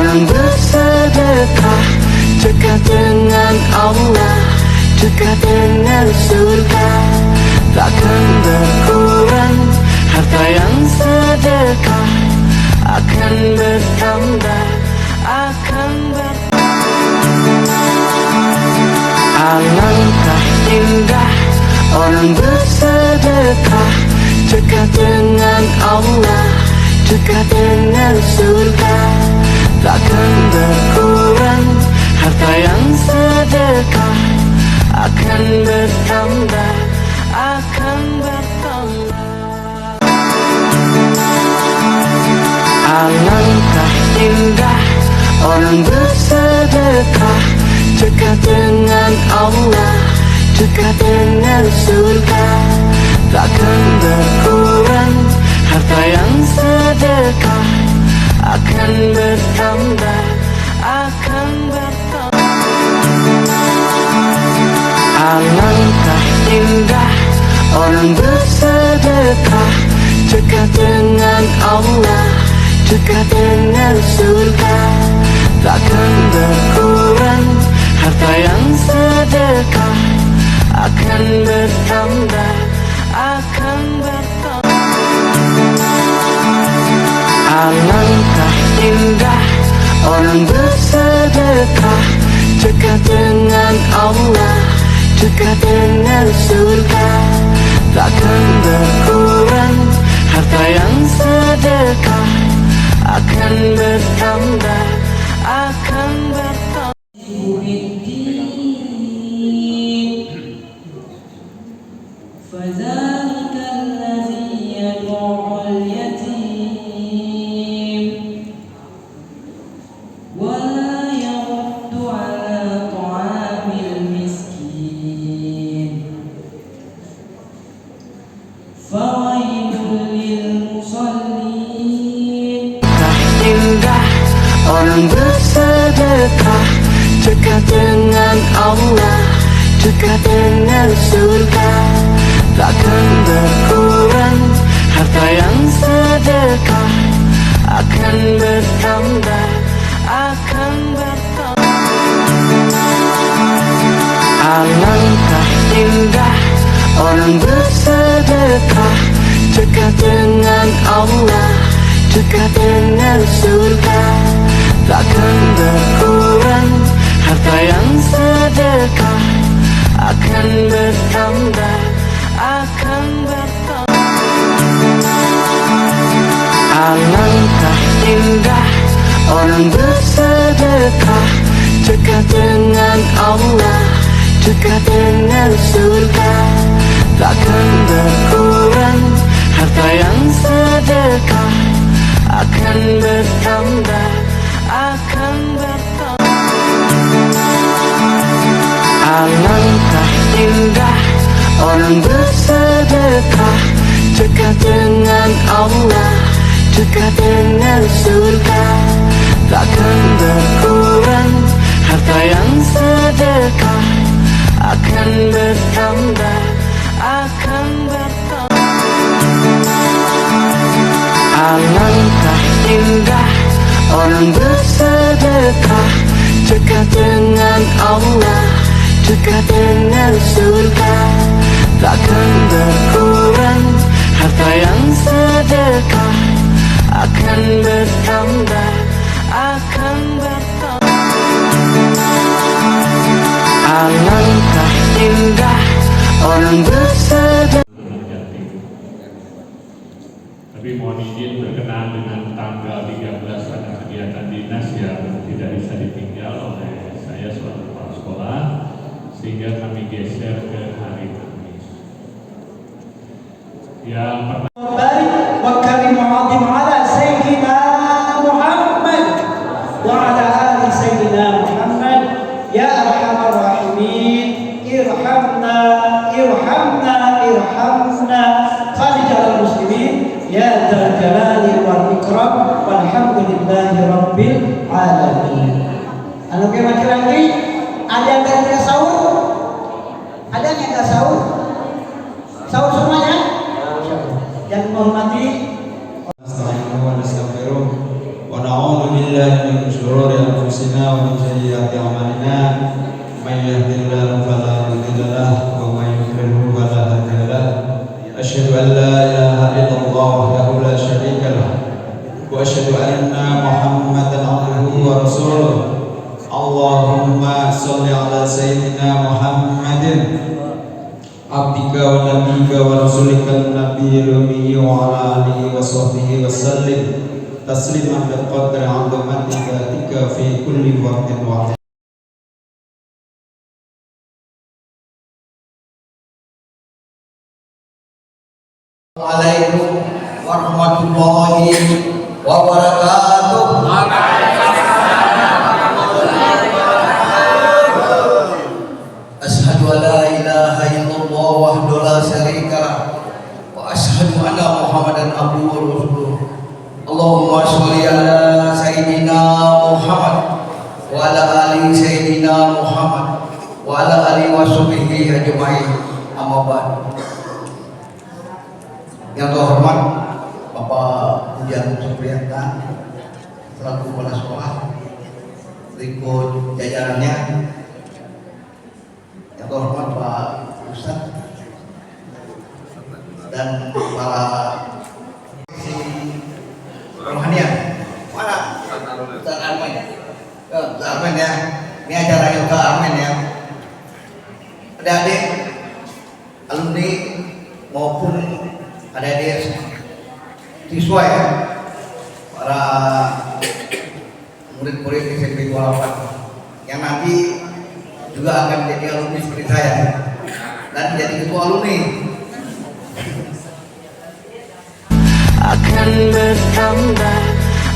orang bersedekah, dekat dengan Allah, dekat dengan surga. Takkan berkurang harta yang sedekah, akan bertambah, akan alangkah indah orang bersedekah, dekat dengan Allah, dekat dengan surga. Takkan berkurang harta yang sedekah, akan bertambah, akan bertambah. Alangkah indah orang bersedekah, dekat dengan Allah, dekat dengan surga. Takkan berkurang harta yang sedekah, akan bertambah, akan bertambah. Alangkah indah orang bersedekah, dekat dengan Allah, dekat dengan surga. Takkan berkurang harta yang sedekah, akan bertambah, akan bertambah. Alangkah indah orang bersedekah, dekat dengan Allah, dekat dengan surga. Takkan berkurang harta yang sedekah, akan bertambah, akan bertambah. فذلك الذي يدعو اليتيم ولا يرد على طعام المسكين فويل للمصلين. Indah orang bersedekah, dekat dengan Allah, dekat dengan surga. Takkan berkurang harta yang sedekah, akan bertambah, akan bertambah. Alangkah indah orang bersedekah, dekat dengan Allah, dekat dengan surga. Takkan berkurang harta yang sedekah, akan bertambah, akan bertambah. Alangkah indah orang bersedekah, dekat dengan Allah, dekat dengan surga. Takkan berkurang harta yang sedekah, akan bertambah, akan bertambah. Alangkah indah orang bersedekah, dekat dengan Allah, dekat dengan surga. Takkan berkurang harta yang sedekah, akan bertambah, akan bertambah. Alangkah indah orang bersedekah, dekat dengan Allah, dekat dengan surga. Takkan berkurang harta yang sedekah, akan bertambah, akan bertambah. Alangkah indah orang bersedekah. Tapi mohon izin berkenaan dengan tanggal 13 ada kegiatan dinas yang tidak bisa ditinggal oleh saya selaku kepala sekolah, sehingga kami geser ke hari Kamis. Yang pertama, wa karim mu'adhim ala sayyidina Muhammad wa ala ali sayyidina Muhammad. Ya arhamar rahimin, irhamna irhamna irhamna khaliqal muslimin ya dzal jalali wal ikram walhamdulillahi rabbil alamin. Anu laki-laki ada yang tidak sahur? Ada yang tidak sahur? Sahur semuanya? Yang menghormati nasta'inuhu wa nastaghfiruh wa na'udzu billahi min syururi أن لا إله إلا الله وحده لا شريك له وأشهد أن محمدا عبده ورسوله اللهم صل على سيدنا محمد عبدك ونبيك ورسولك النبي الأمي وعلى آله وصحبه وسلم تسليما بقدر عظمة ذاتك في كل وقت وحين. Assalamualaikum warahmatullahi wabarakatuh. Asyhadu an la ilaha illallah wahdahu la syarika lah wa asyhadu anna Muhammadan abduhu wa rasuluh. Allahumma sholli ala sayyidina Muhammad wa ala ali sayyidina Muhammad wa ala alihi wa sahbihi ajmain. Amma ba'd. Yang terhormat Bapak Pujian Supriyatna selaku kepala sekolah, berikut jajarannya. Yang terhormat Pak Ustadz dan para rohanian. Mana? Ustadz Armen. Ustadz Armen ya. Ini acara Ustadz Armen ya. Adik-adik, alumni maupun adik-adik siswa ya, para murid-murid SMP 28 yang nanti juga akan menjadi alumni seperti saya dan menjadi ketua alumni. Akan bertambah,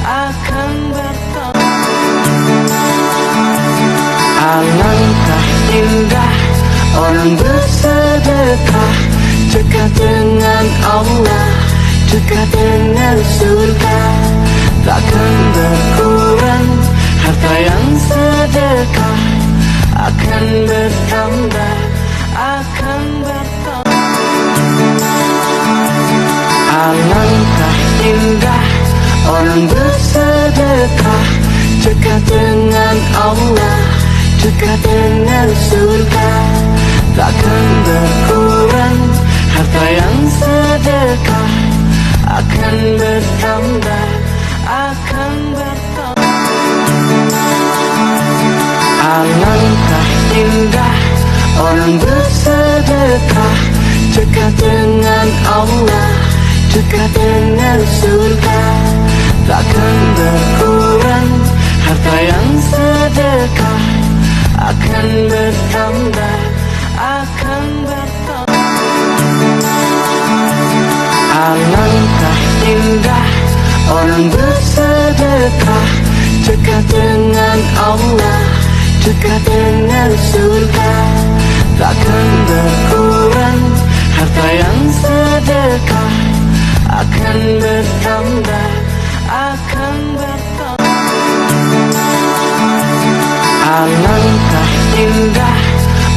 akan bertambah. Alangkah indah orang bersedekah, dekat dengan Allah, dekat dengan surga. Takkan berkurang harta yang sedekah, akan bertambah, akan bertambah. Alangkah indah orang bersedekah, dekat dengan Allah, dekat dengan surga. Takkan berkurang harta yang sedekah, akan bertambah, akan bertambah. Alangkah indah orang bersedekah, dekat dengan Allah, dekat dengan surga. Takkan berkurang harta yang sedekah, akan bertambah, akan bertambah. Alangkah indah orang bersedekah, dekat dengan Allah, dekat dengan surga. Takkan berkurang harta yang sedekah, akan bertambah, akan bertambah. Alangkah indah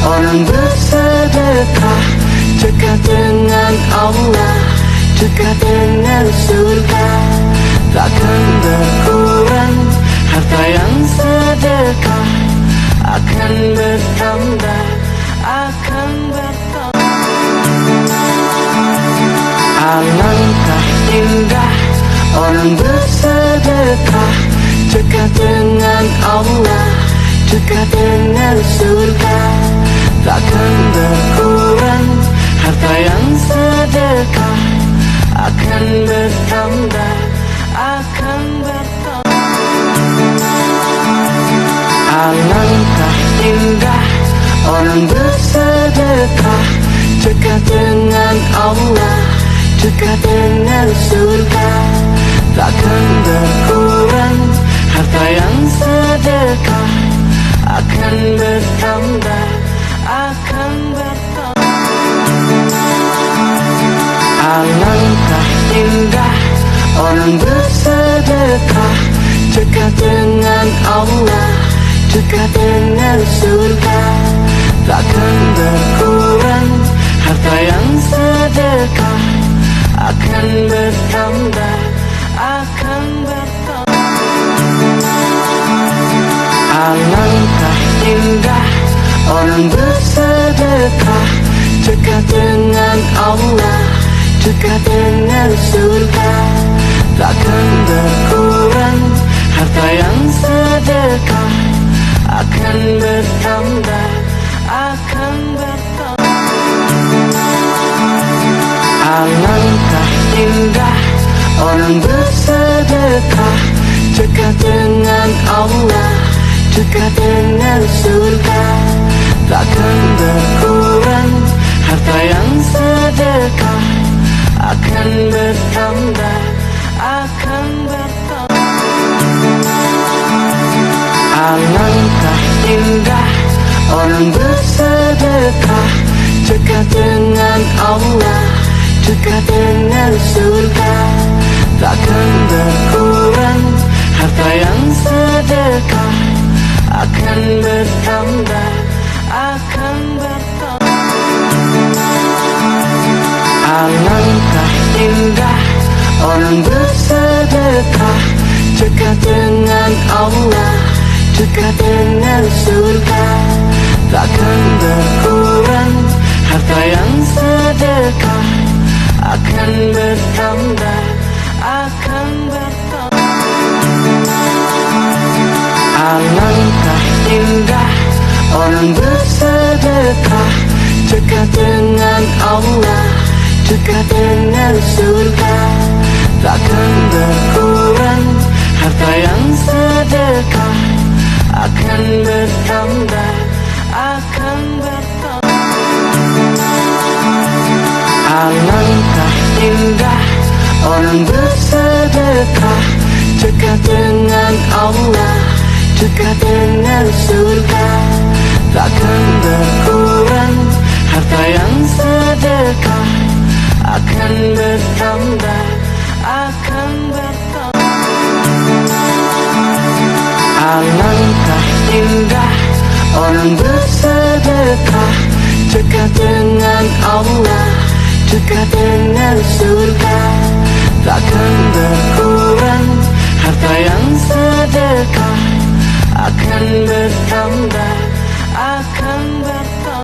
orang bersedekah, dekat dengan Allah, dekat dengan surga. Takkan berkurang harta yang sedekah, akan bertambah, akan bertambah. Alangkah indah orang bersedekah, dekat dengan Allah, dekat dengan surga. Takkan berkurang harta yang sedekah, akan bertambah, akan bertambah. Alangkah indah orang bersedekah, dekat dengan Allah, dekat dengan surga. Takkan berkurang harta yang sedekah, akan bertambah, akan bertambah. Alangkah indah orang bersedekah, dekat dengan Allah, dekat dengan surga. Takkan berkurang harta yang sedekah, akan bertambah, akan bertambah. Alangkah indah orang bersedekah, dekat dengan Allah, dekat dekat dengan surga. Takkan berkurang harta yang sedekah, akan bertambah, akan bertambah. Alangkah indah orang bersedekah, dekat dengan Allah, dekat dengan surga. Takkan berkurang harta yang sedekah, akan bertambah, akan bertambah. Alangkah indah orang bersedekah, dekat dengan Allah, dekat dengan surga. Takkan berkurang harta yang sedekah, akan bertambah, akan bertambah. Alangkah indah orang bersedekah, dekat dengan Allah, dekat dengan surga. Takkan berkurang harta yang sedekah, akan bertambah, akan bertambah. Alangkah indah orang bersedekah, dekat dengan Allah, dekat dengan surga. Takkan berkurang harta yang sedekah, akan bertambah, akan bertambah. Alangkah indah orang bersedekah, dekat dengan Allah, dekat dengan surga. Takkan berkurang harta yang sedekah, akan bertambah, akan bertambah. Alangkah indah orang bersedekah, dekat dengan Allah, dekat dengan surga. Takkan berkurang harta yang sedekah, akan bertambah, akan bertambah.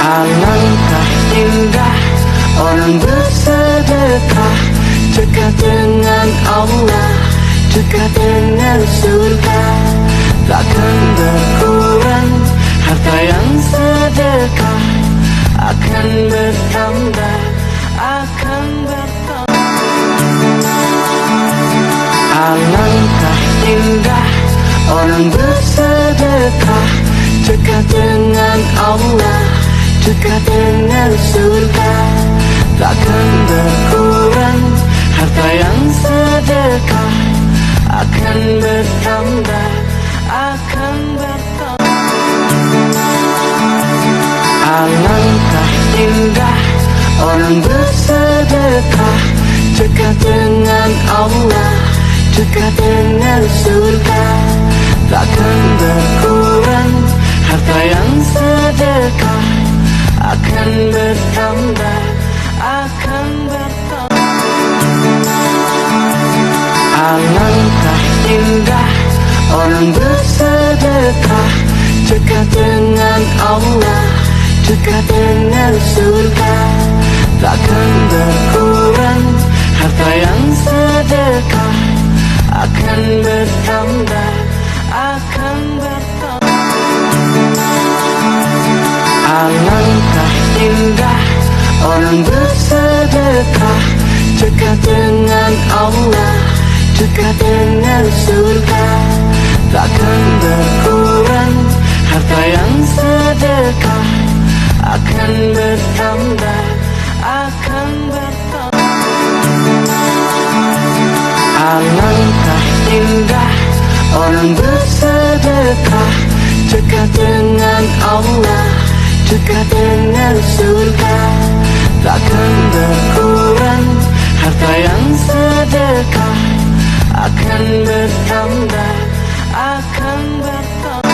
Alangkah indah orang bersedekah, dekat dengan Allah, dekat dengan surga. Takkan berkurang harta yang sedekah, akan bertambah, akan bertambah. Alangkah indah orang bersedekah, dekat dengan Allah, dekat dengan surga. Takkan berkurang harta yang sedekah, akan bertambah, akan bertambah. Alangkah indah orang bersedekah, dekat dengan Allah, dekat dengan surga. Takkan berkurang harta yang sedekah, akan bertambah, akan bertambah. Alangkah indah orang bersedekah, dekat dengan Allah, dekat dengan surga. Takkan berkurang harta yang sedekah, akan bertambah, akan bertambah. Alangkah indah orang bersedekah, dekat dengan Allah, dekat dengan surga. Takkan berkurang harta yang sedekah, akan bertambah, akan bertambah. Alangkah indah orang bersedekah, dekat dengan Allah, dekat dengan surga. Takkan berkurang harta yang sedekah, akan bertambah, akan bertambah.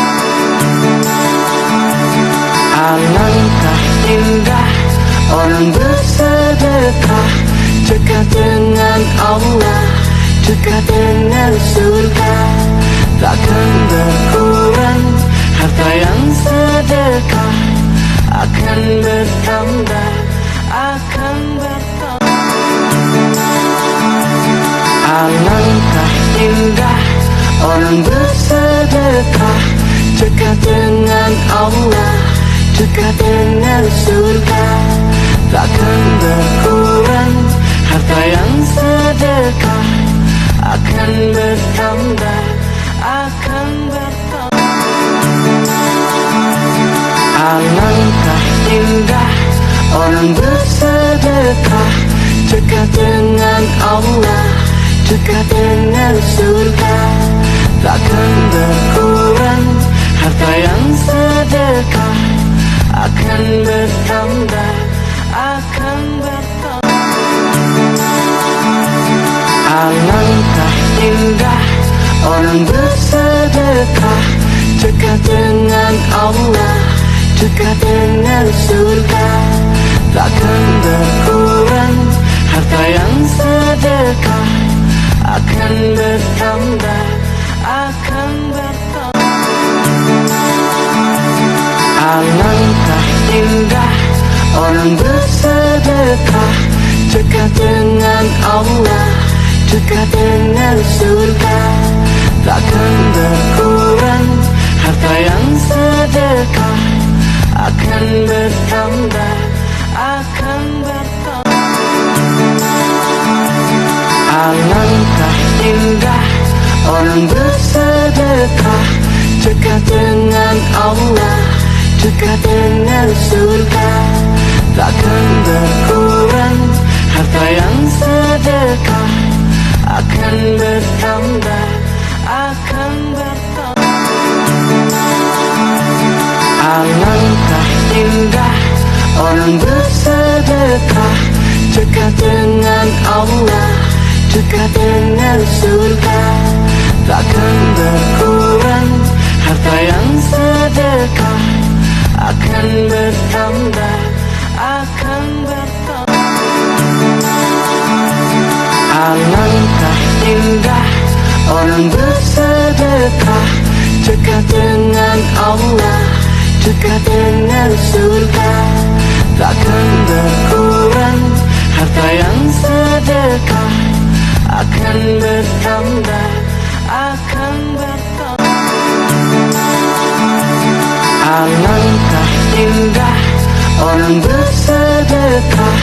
Alangkah indah orang bersedekah, dekat dengan Allah, dekat dengan surga. Takkan berkurang harta yang sedekah, akan bertambah, Orang bersedekah dekat dengan Allah, dekat dengan surga. Takkan berkurang harta yang sedekah, akan bertambah, akan bertambah. Alangkah indah orang bersedekah dekat dengan Allah, dekat dengan surga. Takkan berkurang harta yang sedekah, akan bertambah, akan bertambah. Alangkah indah orang bersedekah dekat dengan Allah, dekat dengan surga. Takkan berkurang harta yang sedekah, akan bertambah, akan bertambah. Alangkah indah orang bersedekah dekat dengan Allah, dekat dengan surga. Takkan berkurang harta yang sedekah, akan bertambah, akan bertambah. Alangkah indah orang bersedekah dekat dengan Allah, dekat dengan surga. Takkan berkurang harta yang sedekah, akan bertambah, akan bertambah. Alangkah indah orang bersedekah dekat dengan Allah, dekat dengan surga. Takkan berkurang harta yang sedekah, akan bertambah, akan bertambah. Alangkah indah orang bersedekah dekat dengan Allah, dekat dengan surga. Takkan berkurang harta yang sedekah, akan bertambah, akan bertambah. Alangkah indah orang bersedekah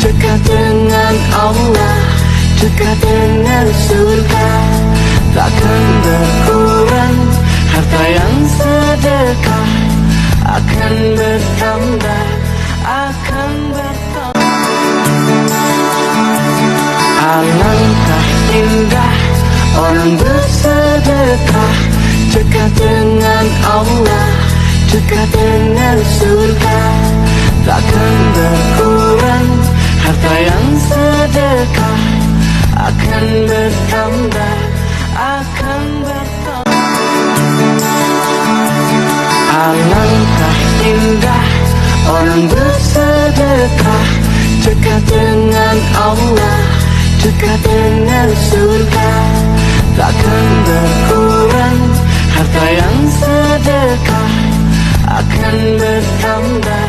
dekat dengan Allah, dekat dengan surga. Takkan berkurang harta yang sedekah, akan bertambah, akan bertambah. Alangkah indah orang bersedekah dekat dengan Allah, dekat dengan surga. Takkan berkurang harta yang sedekah, akan bertambah, akan bertambah. Alangkah indah orang bersedekah dekat dengan Allah, dekat dengan surga. Takkan berkurang harta yang sedekah, akan bertambah,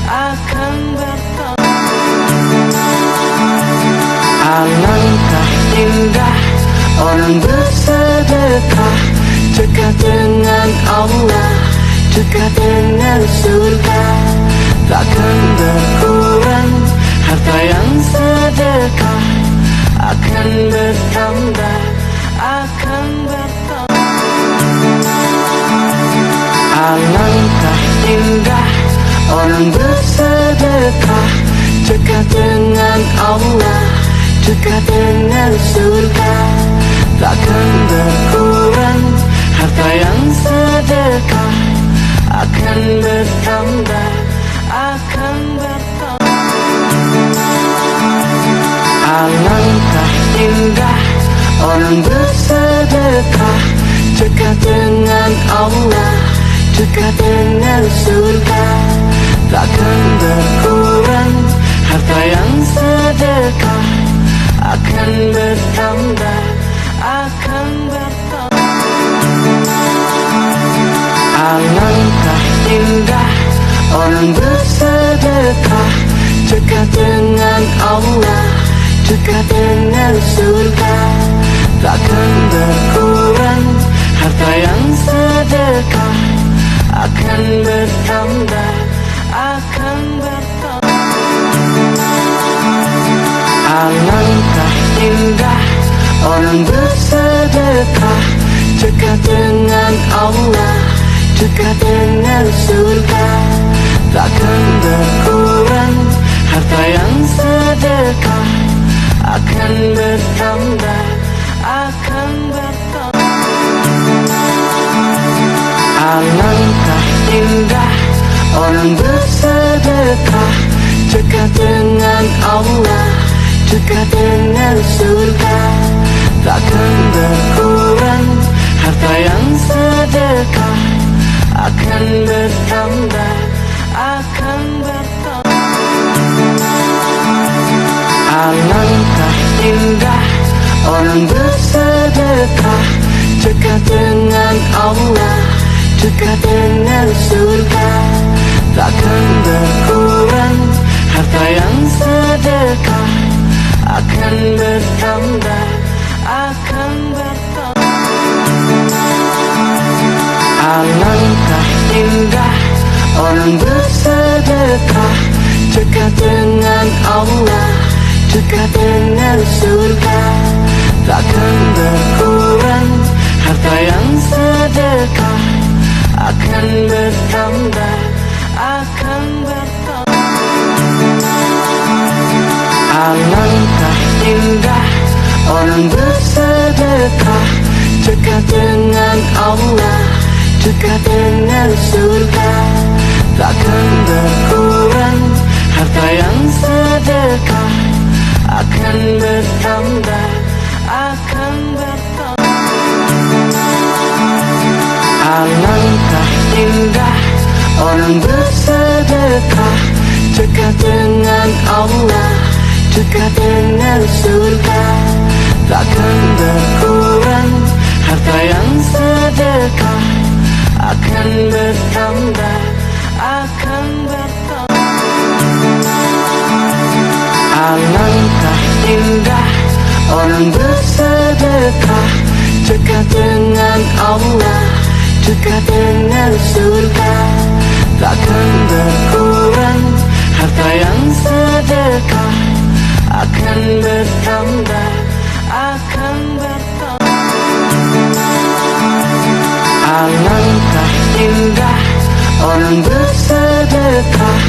akan bertambah. Alangkah indah orang bersedekah dekat dengan Allah, dekat dengan surga. Takkan berkurang harta yang sedekah, akan bertambah, akan bertambah. Alangkah indah orang bersedekah dekat dengan Allah, dekat dengan surga. Takkan berkurang harta yang sedekah, akan bertambah, akan bertambah. Alangkah indah orang bersedekah dekat dengan Allah, dekat dengan surga. Takkan berkurang harta yang sedekah, akan bertambah, akan bertambah. Alangkah indah orang bersedekah dekat dengan Allah, dekat dengan surga. Takkan berkurang yang sedekah akan bertambah, akan bertambah. Alangkah indah orang bersedekah, dekat dengan Allah, dekat dengan surga. Takkan berkurang harta yang sedekah, akan bertambah, akan bertambah. Alangkah indah orang bersedekah, dekat dengan Allah, dekat dengan surga. Takkan berkurang harta yang sedekah, akan bertambah, akan bertambah. Alangkah indah orang bersedekah, dekat dengan Allah, dekat dengan surga. Takkan berkurang harta yang sedekah, akan bertambah, akan bertambah. Alangkah indah orang bersedekah, dekat dengan Allah, dekat dengan surga. Takkan berkurang harta yang sedekah, akan bertambah, akan bertambah. Alangkah indah orang bersedekah, dekat dengan Allah, dekat dengan surga. Takkan berkurang harta yang sedekah, akan bertambah, akan bertambah. Alangkah indah orang bersedekah, dekat dengan Allah, dekat dengan surga. Takkan berkurang harta yang sedekah, akan bertambah, akan bertambah. Alangkah indah orang bersedekah, dekat dengan Allah, dekat dengan surga. Takkan berkurang harta yang sedekah, akan bertambah, akan bertambah. Alangkah indah orang bersedekah,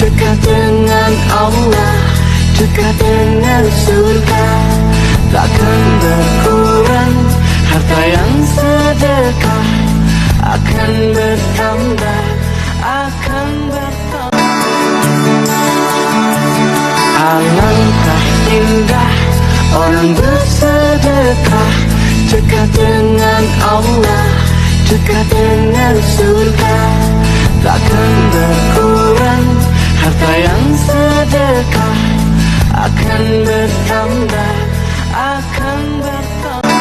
dekat dengan Allah, dekat dengan surga. Takkan berkurang harta yang sedekah, akan bertambah, akan bertambah. Alangkah indah orang bersedekah, dekat dengan Allah, dekat dengan surga. Takkan berkurang harta yang sedekah, akan bertambah, akan bertambah.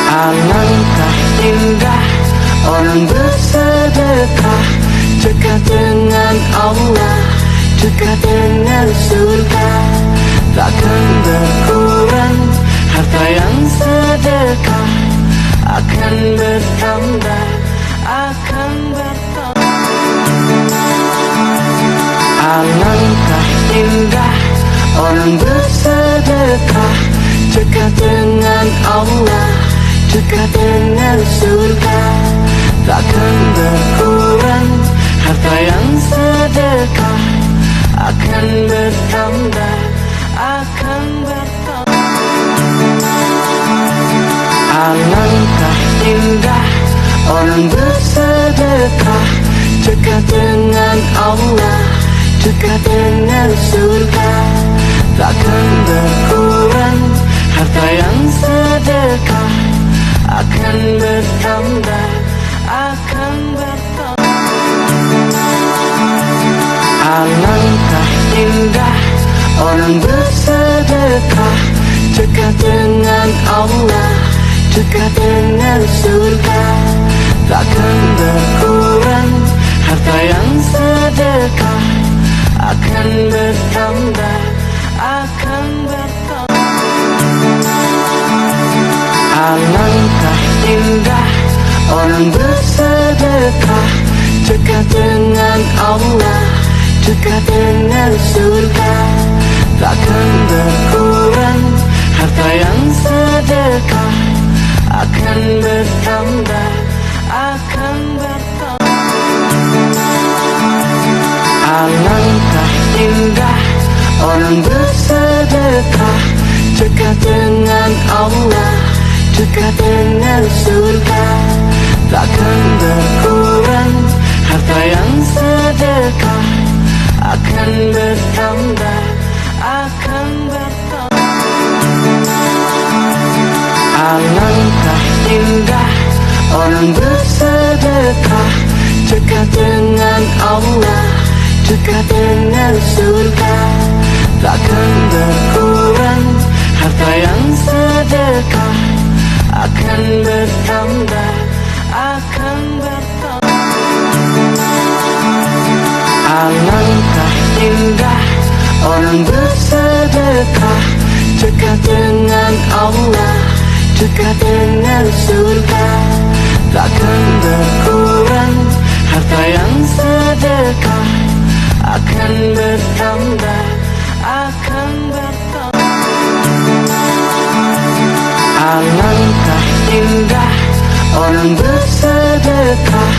Alangkah indah orang bersedekah, dekat dengan Allah, dekat dengan surga. Takkan berkurang harta yang sedekah, akan bertambah, akan bertambah. Alangkah indah orang bersedekah, dekat dengan Allah, dekat dengan surga. Takkan berkurang harta yang sedekah, akan bertambah, akan bertambah. Alangkah indah orang bersedekah, dekat dengan Allah, dekat dengan surga. Takkan berkurang harta yang sedekah, akan bertambah, akan bertambah. Alangkah indah orang bersedekah, dekat dengan Allah, dekat dengan surga. Takkan berkurang harta yang sedekah, akan bertambah, akan bertambah. Alangkah dekat dengan surga. Takkan berkurang harta yang sedekah, akan bertambah, akan bertambah. Alangkah indah orang bersedekah, dekat dengan Allah, dekat dengan surga. Takkan berkurang harta yang sedekah, akan bertambah, akan bertambah. Alangkah indah orang bersedekah, dekat dengan Allah, dekat dengan surga. Takkan berkurang harta yang sedekah, akan bertambah, akan bertambah. Alangkah indah orang bersedekah, dekat dengan Allah, dekat dengan surga. Takkan berkurang harta yang sedekah, akan bertambah, akan bertambah. Alangkah indah orang bersedekah,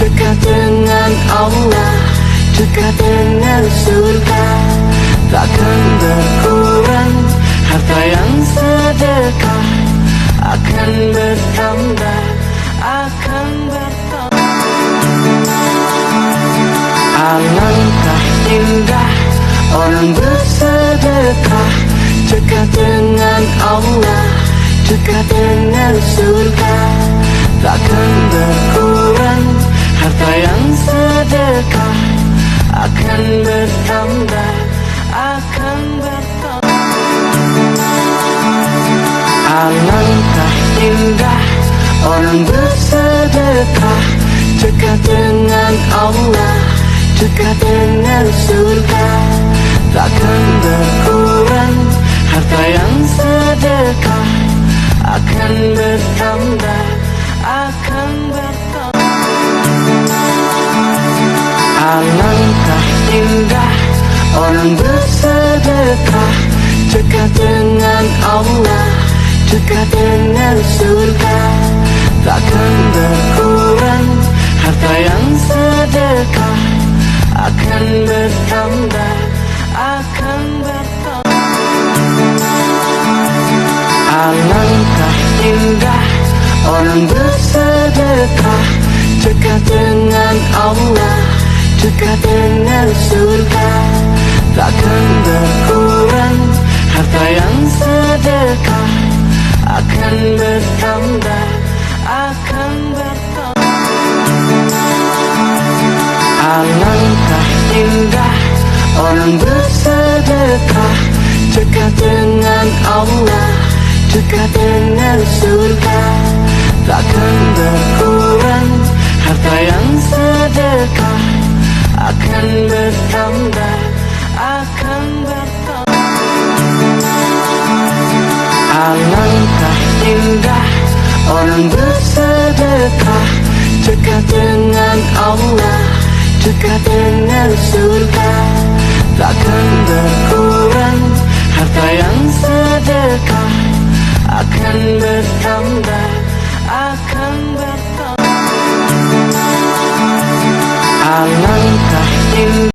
dekat dengan Allah, dekat dengan surga. Takkan berkurang harta yang sedekah, akan bertambah, akan bertambah. Alangkah indah orang bersedekah, dekat dengan Allah, dekat dengan surga. Takkan berkurang harta yang sedekah, akan bertambah, akan bertambah. Alangkah indah orang bersedekah, dekat dengan Allah, dekat dengan surga. Takkan berkurang harta yang sedekah, akan bertambah, akan bertambah. Alangkah indah orang bersedekah, dekat dengan Allah, dekat dengan surga. Takkan berkurang harta yang sedekah, akan bertambah, akan bertambah. Alangkah indah orang bersedekah, dekat dengan Allah, dekat dengan surga. Takkan berkurang harta yang sedekah, akan bertambah, akan bertambah. Alangkah indah orang bersedekah, dekat dengan Allah, dekat dengan surga. Takkan berkurang harta yang sedekah, akan bertambah, akan bertambah. Alangkah indah orang bersedekah, dekat dengan Allah, dekat dengan surga.